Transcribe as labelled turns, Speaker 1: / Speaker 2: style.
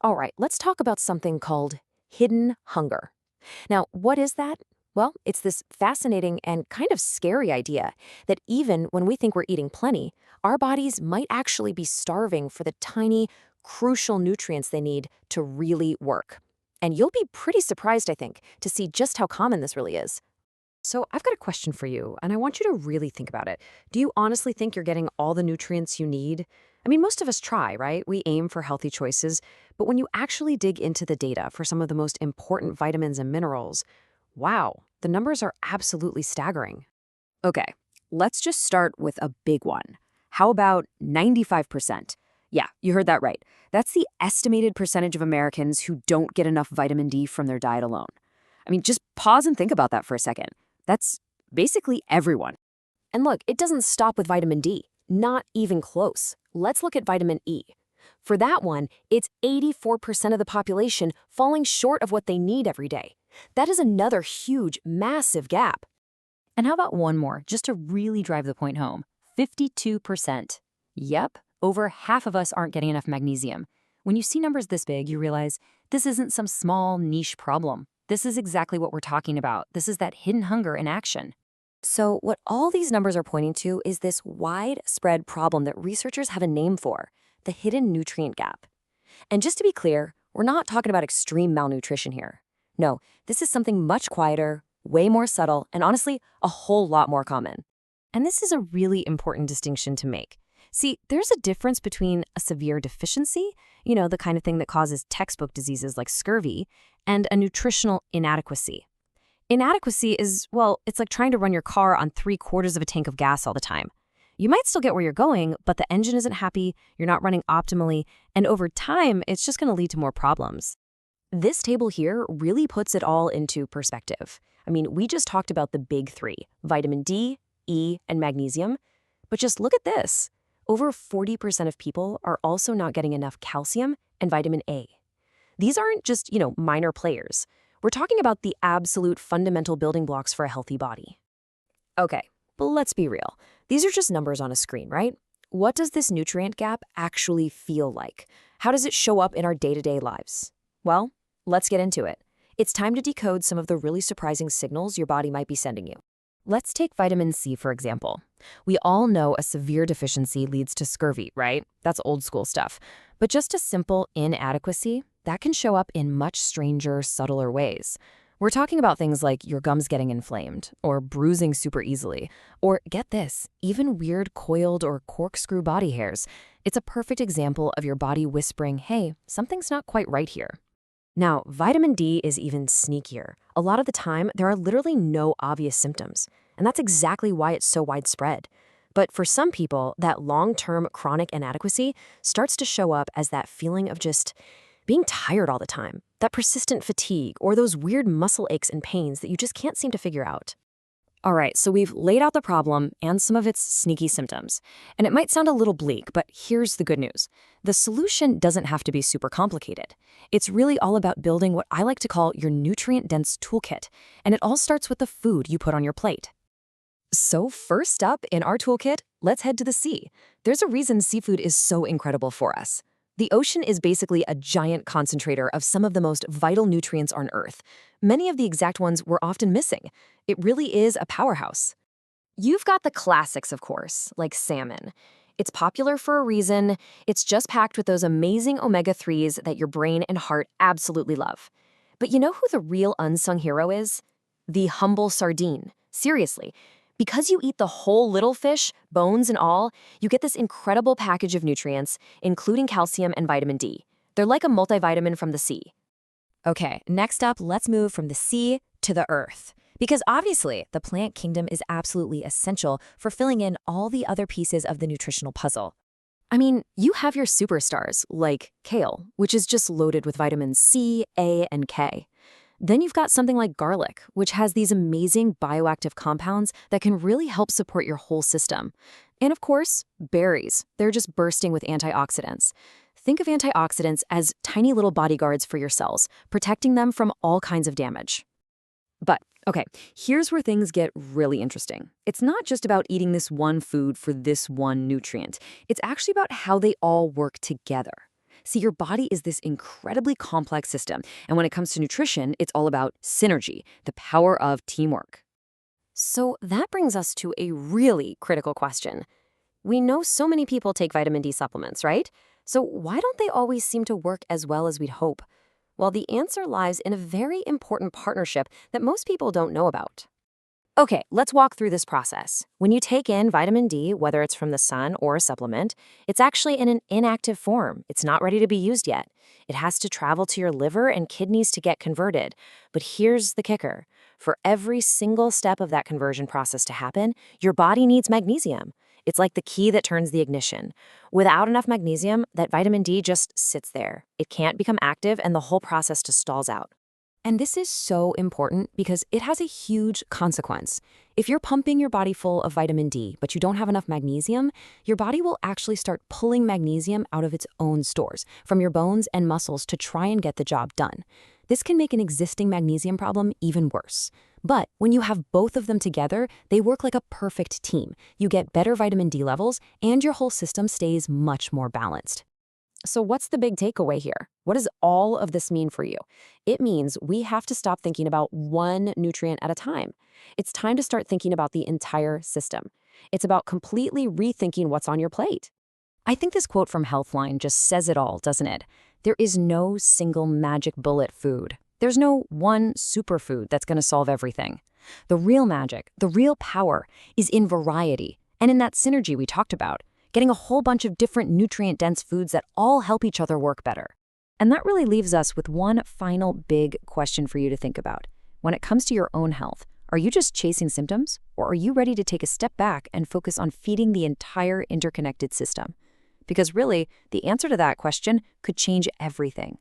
Speaker 1: All right, let's talk about something called hidden hunger. Now, what is that? Well, it's this fascinating and kind of scary idea that even when we think we're eating plenty, our bodies might actually be starving for the tiny, crucial nutrients they need to really work. And you'll be pretty surprised, I think, to see just how common this really is. So, I've got a question for you, and I want you to really think about it. Do you honestly think you're getting all the nutrients you need? I mean, most of us try, right? We aim for healthy choices, but when you actually dig into the data for some of the most important vitamins and minerals, wow, the numbers are absolutely staggering. Okay, let's just start with a big one. How about 95%? Yeah, you heard that right. That's the estimated percentage of Americans who don't get enough vitamin D from their diet alone. I mean, just pause and think about that for a second. That's basically everyone. And look, it doesn't stop with vitamin D. Not even close. Let's look at vitamin E. For that one, it's 84% of the population falling short of what they need every day. That is another huge, massive gap. And how about one more, just to really drive the point home? 52%. Yep, over half of us aren't getting enough magnesium. When you see numbers this big, you realize this isn't some small niche problem. This is exactly what we're talking about. This is that hidden hunger in action. So, what all these numbers are pointing to is this widespread problem that researchers have a name for, the hidden nutrient gap. And just to be clear, we're not talking about extreme malnutrition here. No, this is something much quieter, way more subtle, and honestly, a whole lot more common. And this is a really important distinction to make. See, there's a difference between a severe deficiency, the kind of thing that causes textbook diseases like scurvy, and a nutritional inadequacy. Inadequacy is, well, it's like trying to run your car on 3/4 of a tank of gas all the time. You might still get where you're going, but the engine isn't happy, you're not running optimally, and over time, it's just going to lead to more problems. This table here really puts it all into perspective. I mean, we just talked about the big three, vitamin D, E, and magnesium, but just look at this. Over 40% of people are also not getting enough calcium and vitamin A. These aren't just, minor players. We're talking about the absolute fundamental building blocks for a healthy body. Okay, but let's be real. These are just numbers on a screen, right? What does this nutrient gap actually feel like? How does it show up in our day-to-day lives? Well, let's get into it. It's time to decode some of the really surprising signals your body might be sending you. Let's take vitamin C, for example. We all know a severe deficiency leads to scurvy, right? That's old school stuff. But just a simple inadequacy, that can show up in much stranger, subtler ways. We're talking about things like your gums getting inflamed, or bruising super easily, or get this, even weird coiled or corkscrew body hairs. It's a perfect example of your body whispering, hey, something's not quite right here. Now, vitamin D is even sneakier. A lot of the time, there are literally no obvious symptoms, and that's exactly why it's so widespread. But for some people, that long-term chronic inadequacy starts to show up as that feeling of just being tired all the time, that persistent fatigue, or those weird muscle aches and pains that you just can't seem to figure out. All right, so we've laid out the problem and some of its sneaky symptoms. And it might sound a little bleak, but here's the good news. The solution doesn't have to be super complicated. It's really all about building what I like to call your nutrient-dense toolkit, and it all starts with the food you put on your plate. So first up in our toolkit, let's head to the sea. There's a reason seafood is so incredible for us. The ocean is basically a giant concentrator of some of the most vital nutrients on Earth. Many of the exact ones we're often missing. It really is a powerhouse. You've got the classics, of course, like salmon. It's popular for a reason. It's just packed with those amazing omega-3s that your brain and heart absolutely love. But you know who the real unsung hero is? The humble sardine. Seriously. Because you eat the whole little fish, bones and all, you get this incredible package of nutrients, including calcium and vitamin D. They're like a multivitamin from the sea. Okay, next up, let's move from the sea to the earth. Because obviously, the plant kingdom is absolutely essential for filling in all the other pieces of the nutritional puzzle. I mean, you have your superstars, like kale, which is just loaded with vitamins C, A, and K. Then you've got something like garlic, which has these amazing bioactive compounds that can really help support your whole system. And of course, berries. They're just bursting with antioxidants. Think of antioxidants as tiny little bodyguards for your cells, protecting them from all kinds of damage. But, okay, here's where things get really interesting. It's not just about eating this one food for this one nutrient. It's actually about how they all work together.
Speaker 2: See, your body is this incredibly complex system, and when it comes to nutrition, it's all about synergy, the power of teamwork.
Speaker 1: So that brings us to a really critical question. We know so many people take vitamin D supplements, right? So why don't they always seem to work as well as we'd hope? Well, the answer lies in a very important partnership that most people don't know about. Okay, let's walk through this process. When you take in vitamin D, whether it's from the sun or a supplement, it's actually in an inactive form. It's not ready to be used yet. It has to travel to your liver and kidneys to get converted. But here's the kicker. For every single step of that conversion process to happen, your body needs magnesium. It's like the key that turns the ignition. Without enough magnesium, that vitamin D just sits there. It can't become active and the whole process just stalls out. And this is so important because it has a huge consequence. If you're pumping your body full of vitamin D, but you don't have enough magnesium, your body will actually start pulling magnesium out of its own stores, from your bones and muscles to try and get the job done. This can make an existing magnesium problem even worse. But when you have both of them together, they work like a perfect team. You get better vitamin D levels, and your whole system stays much more balanced. So what's the big takeaway here? What does all of this mean for you? It means we have to stop thinking about one nutrient at a time. It's time to start thinking about the entire system. It's about completely rethinking what's on your plate. I think this quote from Healthline just says it all, doesn't it? There is no single magic bullet food. There's no one superfood that's going to solve everything. The real magic, the real power, is in variety and in that synergy we talked about. Getting a whole bunch of different nutrient-dense foods that all help each other work better. And that really leaves us with one final big question for you to think about. When it comes to your own health, are you just chasing symptoms, or are you ready to take a step back and focus on feeding the entire interconnected system? Because really, the answer to that question could change everything.